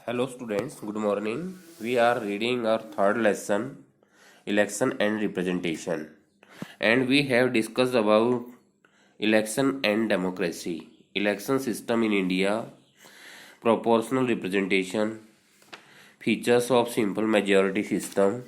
Hello students, good morning. We are reading our third lesson, election and representation. And we have discussed about election and democracy, election system in India, proportional representation, features of simple majority system,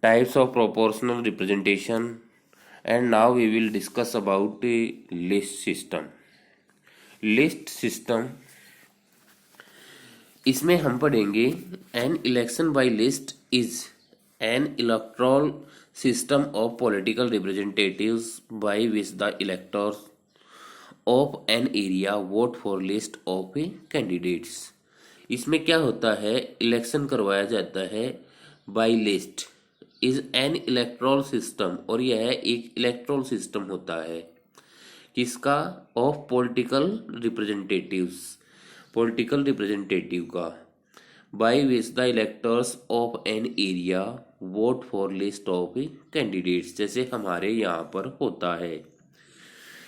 types of proportional representation, and now we will discuss about the list system. List system इसमें हम पढ़ेंगे an election by list is an electoral system of political representatives by which the electors of an area vote for list of a candidates. इसमें क्या होता है, election करवाया जाता है by list is an electoral system, और यह एक इलेक्टोरल सिस्टम होता है किसका, ऑफ पॉलिटिकल रिप्रेजेंटेटिव का, by which the electors of an area vote for list of candidates. जैसे हमारे यहाँ पर होता है,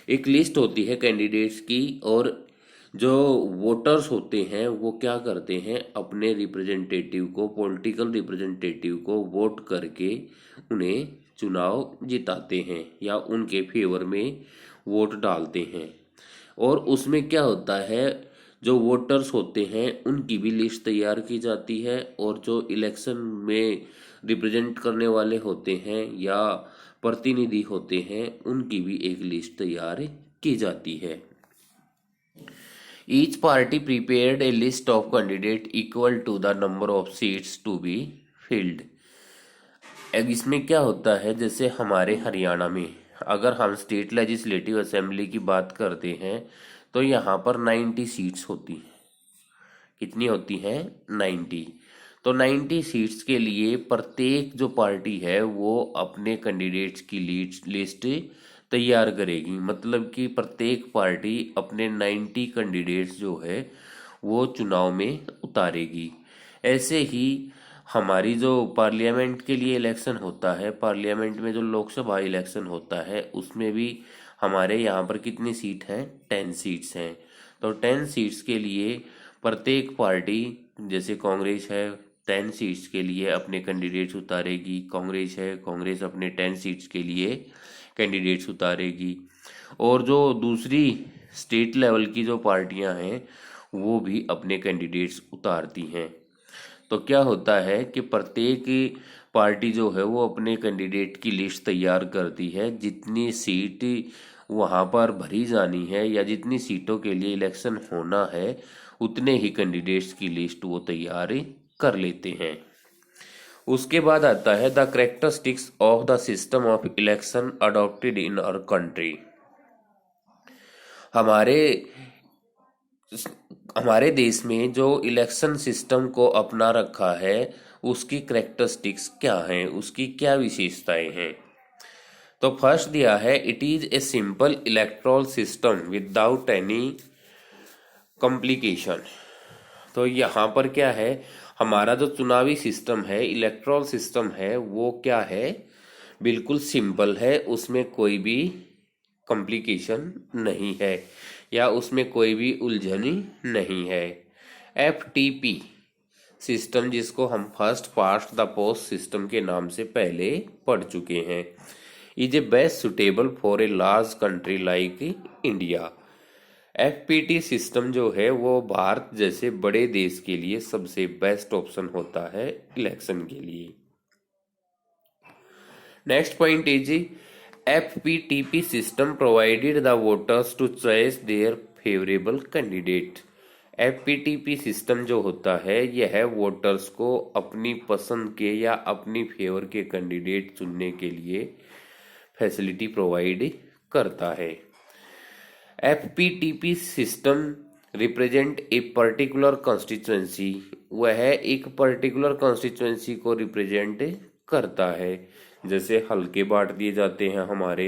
एक लिस्ट होती है कैंडिडेट्स की, और जो वोटर्स होते हैं वो क्या करते हैं, अपने रिप्रेजेंटेटिव को, पॉलिटिकल रिप्रेजेंटेटिव को वोट करके उन्हें चुनाव जिताते हैं या उनके फेवर में वोट डालते हैं। और उसमें क्या होता है, जो वोटर्स होते हैं उनकी भी लिस्ट तैयार की जाती है, और जो इलेक्शन में रिप्रेजेंट करने वाले होते हैं या प्रतिनिधि होते हैं उनकी भी एक लिस्ट तैयार की जाती है। Each party prepared a list of candidate equal to the number of seats to be filled. इसमें क्या होता है, जैसे हमारे हरियाणा में अगर हम स्टेट लेजिस्लेटिव असेंबली की बात करते हैं तो यहाँ पर 90 सीट्स होती हैं। कितनी होती हैं, 90। तो 90 सीट्स के लिए प्रत्येक जो पार्टी है वो अपने कैंडिडेट्स की लिस्ट तैयार करेगी। मतलब कि प्रत्येक पार्टी अपने 90 कैंडिडेट्स जो है वो चुनाव में उतारेगी। ऐसे ही हमारी जो पार्लियामेंट के लिए इलेक्शन होता है, पार्लियामेंट में जो लोकसभा इलेक्शन होता है उसमें भी हमारे यहाँ पर कितनी सीट हैं, 10 सीट्स हैं। तो 10 सीट्स के लिए प्रत्येक पार्टी, जैसे कांग्रेस है 10 सीट्स के लिए अपने कैंडिडेट्स उतारेगी, कांग्रेस अपने 10 सीट्स के लिए कैंडिडेट्स उतारेगी, और जो दूसरी स्टेट लेवल की जो पार्टियां हैं वो भी अपने कैंडिडेट्स उतारती हैं। तो क्या होता है कि प्रत्येक पार्टी जो है वो अपने कैंडिडेट की लिस्ट तैयार करती है, जितनी सीट वहाँ पर भरी जानी है या जितनी सीटों के लिए इलेक्शन होना है उतने ही कैंडिडेट्स की लिस्ट वो तैयार कर लेते हैं। उसके बाद आता है the characteristics of the system of election adopted in our country. हमारे देश में जो इलेक्शन सिस्टम को अपना रखा है उसकी कैरेक्टरिस्टिक्स क्या हैं, उसकी क्या विशेषताएं हैं। तो फर्स्ट दिया है, it is a simple electoral system without any complication. तो यहाँ पर क्या है, हमारा जो चुनावी सिस्टम है, इलेक्ट्रल सिस्टम है, वो क्या है, बिल्कुल सिंपल है, उसमें कोई भी कॉम्प्लिकेशन नहीं है या उसमें कोई भी उलझनी नहीं है। FTP सिस्टम, जिसको हम first past the post system के नाम से पहले पढ़ चुके हैं, is a best suitable for a large country like India. FPT system जो है वो भारत जैसे बड़े देश के लिए सबसे बेस्ट ऑप्शन होता है इलेक्शन के लिए। Next point is FPTP system provided the voters to choice their favourable candidate. FPTP system जो होता है यह वोटर्स को अपनी पसंद के या अपनी फेवर के कैंडिडेट चुनने के लिए फैसिलिटी प्रोवाइड करता है। FPTP system represent a particular constituency, वह एक पर्टिकुलर कॉन्स्टिट्यूएंसी को रिप्रेजेंट करता है। जैसे हल्के बांट दिए जाते हैं हमारे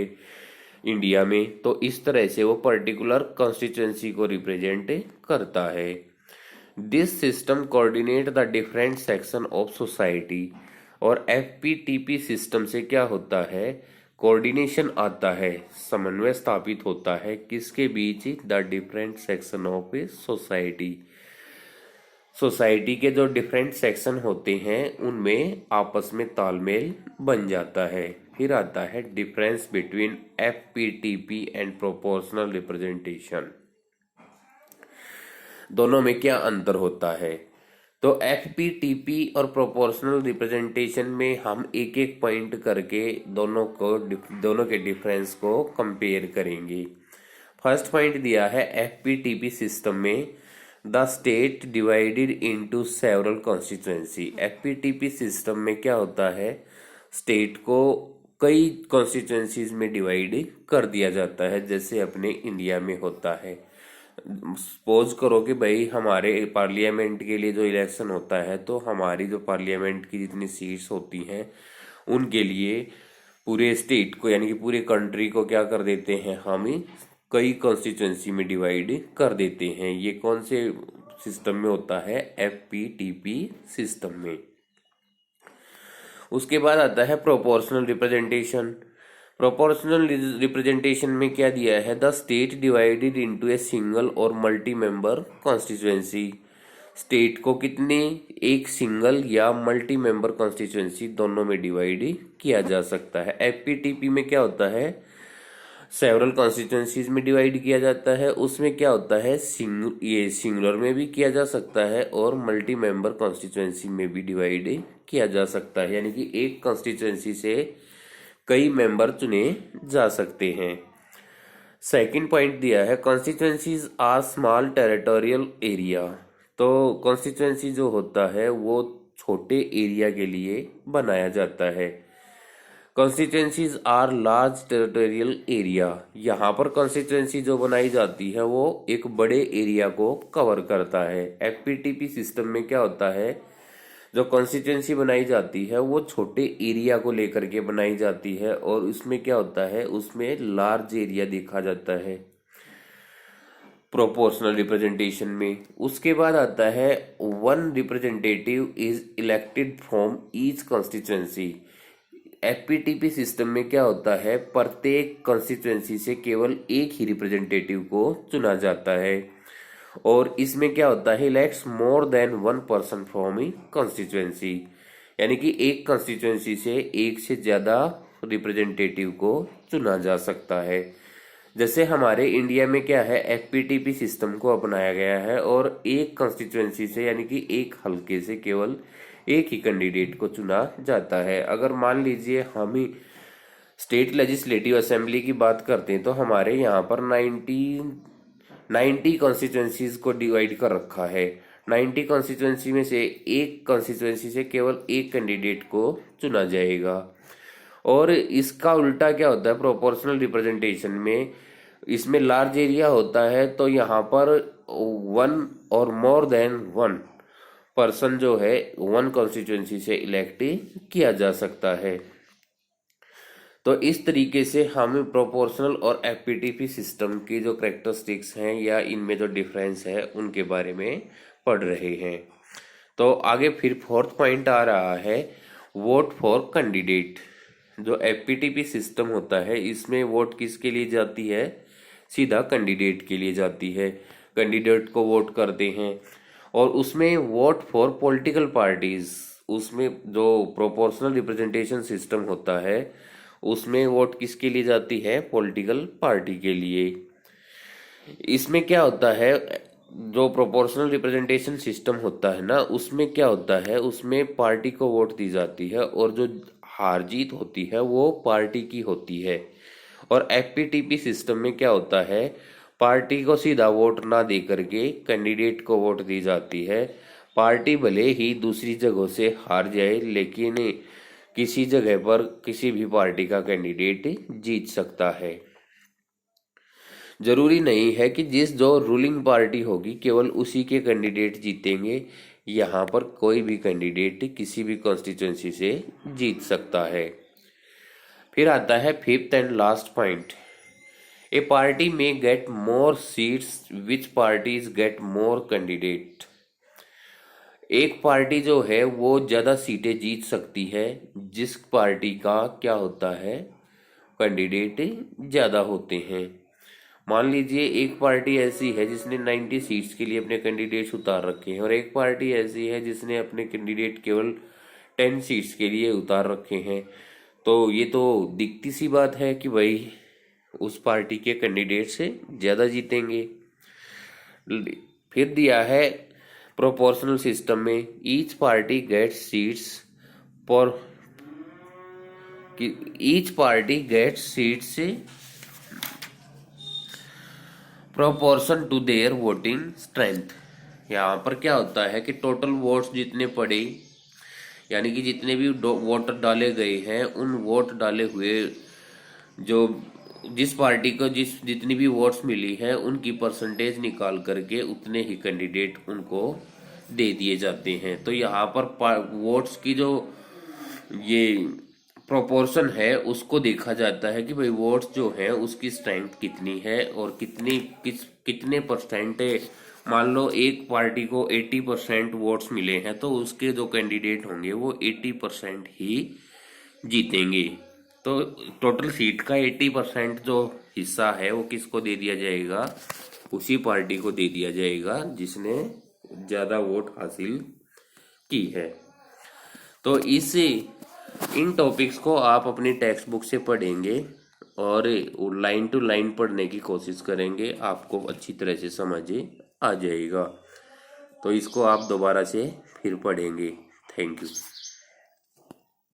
इंडिया में, तो इस तरह से वो पर्टिकुलर कॉन्स्टिट्यूएंसी को रिप्रेजेंट करता है। This system coordinate the different section of society. और FPTP सिस्टम से क्या होता है, कोऑर्डिनेशन आता है, समन्वय स्थापित होता है किसके बीच, the different section of a society, society के जो डिफरेंट सेक्शन होते हैं उनमें आपस में तालमेल बन जाता है। फिर आता है difference between FPTP and proportional representation. दोनों में क्या अंतर होता है? तो एफपीटीपी और प्रोपोर्शनल रिप्रेजेंटेशन में हम एक एक पॉइंट करके दोनों के डिफरेंस को कंपेयर करेंगे। फर्स्ट पॉइंट दिया है एफपीटीपी सिस्टम में the state divided into several constituency. FPTP system में क्या होता है, स्टेट को कई कॉन्स्टिट्यूएंसीज में डिवाइड कर दिया जाता है, जैसे अपने इंडिया में होता है। सपोज करो कि भाई हमारे पार्लियामेंट के लिए जो इलेक्शन होता है, तो हमारी जो पार्लियामेंट की जितनी सीट्स होती हैं उनके लिए पूरे स्टेट को यानी कि पूरे कंट्री को क्या कर देते हैं, हम कई कॉन्स्टिट्यूएंसी में डिवाइड कर देते हैं। ये कौन से सिस्टम में होता है? एफपीटीपी सिस्टम में। उसके बाद आता है प्रोपोर्शनल रिप्रेजेंटेशन। प्रोपोर्शनल रिप्रेजेंटेशन में क्या दिया है? The state divided into a single और मल्टी मेंबर कॉन्स्टिट्यूएंसी। स्टेट को कितने, एक सिंगल या मल्टी मेंबर कॉन्स्टिट्यूएंसी दोनों में डिवाइड किया जा सकता है। एफपीटीपी में क्या होता है, सेवरल कॉन्स्टिट्यूएंसीज में डिवाइड किया जाता है। उसमें क्या होता है, ये सिंगुलर में भी किया जा सकता है और मल्टी मेंबर कॉन्स्टिट्यूएंसी में भी डिवाइड किया जा सकता है, यानी कि एक कॉन्स्टिट्यूएंसी से कई मेंबर चुने जा सकते हैं। सेकंड पॉइंट दिया है constituencies are small territorial area. तो कॉन्स्टिट्यूएंसी जो होता है वो छोटे एरिया के लिए बनाया जाता है। Constituencies are large territorial area. यहाँ पर कॉन्स्टिट्यूएंसी जो बनाई जाती है वो एक बड़े एरिया को कवर करता है। एफपीटीपी सिस्टम में क्या होता है, जो कॉन्स्टिट्यूएंसी बनाई जाती है वो छोटे एरिया को लेकर के बनाई जाती है और उसमें क्या होता है, उसमें लार्ज एरिया देखा जाता है प्रोपोर्शनल रिप्रेजेंटेशन में। उसके बाद आता है one representative is elected from each constituency. FPTP system में क्या होता है, प्रत्येक कॉन्स्टिट्यूएंसी से केवल एक ही रिप्रेजेंटेटिव को चुना जाता है और इसमें क्या होता है, elects more than one person from E constituency, यानी कि एक कॉन्स्टिट्यूएंसी से एक से ज्यादा रिप्रेजेंटेटिव को चुना जा सकता है। जैसे हमारे इंडिया में क्या है, एफपीटीपी सिस्टम को अपनाया गया है और एक कॉन्स्टिट्यूएंसी से यानी कि एक हलके से केवल एक ही कैंडिडेट को चुना जाता है। अगर मान लीजिए हम ही स्टेट लेजिस्लेटिव असेंबली की बात करते हैं तो हमारे यहाँ पर 90 कॉन्स्टिट्यूएंसीज को डिवाइड कर रखा है। 90 कॉन्स्टिट्यूएंसी में से एक कॉन्स्टिट्यूएंसी से केवल एक कैंडिडेट को चुना जाएगा। और इसका उल्टा क्या होता है, प्रोपोर्शनल रिप्रेजेंटेशन में इसमें लार्ज एरिया होता है तो यहाँ पर वन और मोर देन वन पर्सन जो है वन कॉन्स्टिट्यूएंसी से इलेक्ट किया जा सकता है। तो इस तरीके से हम प्रोपोर्शनल और एफपीटीपी सिस्टम की जो कैरेक्टरिस्टिक्स हैं या इनमें जो डिफरेंस है उनके बारे में पढ़ रहे हैं। तो आगे फिर फोर्थ पॉइंट आ रहा है वोट फॉर कैंडिडेट। जो एफपीटीपी सिस्टम होता है इसमें वोट किसके लिए जाती है, सीधा कैंडिडेट के लिए जाती है। कैंडिडेट को वोट करते हैं और उसमें वोट फॉर पॉलिटिकल पार्टीज, उसमें जो प्रोपोर्शनल रिप्रेजेंटेशन सिस्टम होता है उसमें वोट किसके लिए जाती है, पॉलिटिकल पार्टी के लिए। इसमें क्या होता है, जो प्रोपोर्शनल रिप्रेजेंटेशन सिस्टम होता है ना उसमें क्या होता है, उसमें पार्टी को वोट दी जाती है और जो हार जीत होती है वो पार्टी की होती है। और एफपीटीपी सिस्टम में क्या होता है, पार्टी को सीधा वोट ना दे करके कैंडिडेट को वोट दी जाती है। पार्टी भले ही दूसरी जगहों से हार जाए लेकिन किसी जगह पर किसी भी पार्टी का कैंडिडेट जीत सकता है। जरूरी नहीं है कि जिस जो रूलिंग पार्टी होगी केवल उसी के कैंडिडेट जीतेंगे। यहाँ पर कोई भी कैंडिडेट किसी भी कॉन्स्टिट्यूएंसी से जीत सकता है। फिर आता है fifth and last point, a party में get more seats which parties get more candidate. एक पार्टी जो है वो ज्यादा सीटें जीत सकती है जिस पार्टी का क्या होता है, कैंडिडेट ज्यादा होते हैं। मान लीजिए एक पार्टी ऐसी है जिसने 90 सीट्स के लिए अपने कैंडिडेट्स उतार रखे हैं, और एक पार्टी ऐसी है जिसने अपने कैंडिडेट केवल 10 सीट्स के लिए उतार रखे हैं। तो ये तो दिखती सी बात है कि भाई उस पार्टी के कैंडिडेट से ज़्यादा जीतेंगे। फिर दिया है प्रोपोर्शनल सिस्टम में, each party gets seats for each party gets seats से proportion to their voting strength. यहाँ पर क्या होता है कि टोटल वोट्स जितने पड़े, यानी कि जितने भी वोट डाले गए हैं, उन वोट डाले हुए जो जिस पार्टी को जितनी भी वोट्स मिली है उनकी परसेंटेज निकाल करके उतने ही कैंडिडेट उनको दे दिए जाते हैं। तो यहाँ पर वोट्स की जो ये प्रोपोर्शन है उसको देखा जाता है कि भाई वोट्स जो है उसकी स्ट्रेंथ कितनी है और कितने परसेंट। मान लो एक पार्टी को 80% वोट्स मिले हैं तो उसके जो कैंडिडेट होंगे वो 80% ही जीतेंगे। तो टोटल सीट का 80% जो हिस्सा है वो किसको दे दिया जाएगा, उसी पार्टी को दे दिया जाएगा जिसने ज्यादा वोट हासिल की है। तो इन टॉपिक्स को आप अपनी टेक्स्ट बुक से पढ़ेंगे और लाइन टू लाइन पढ़ने की कोशिश करेंगे, आपको अच्छी तरह से समझ आ जाएगा। तो इसको आप दोबारा से फिर पढ़ेंगे। Thank you.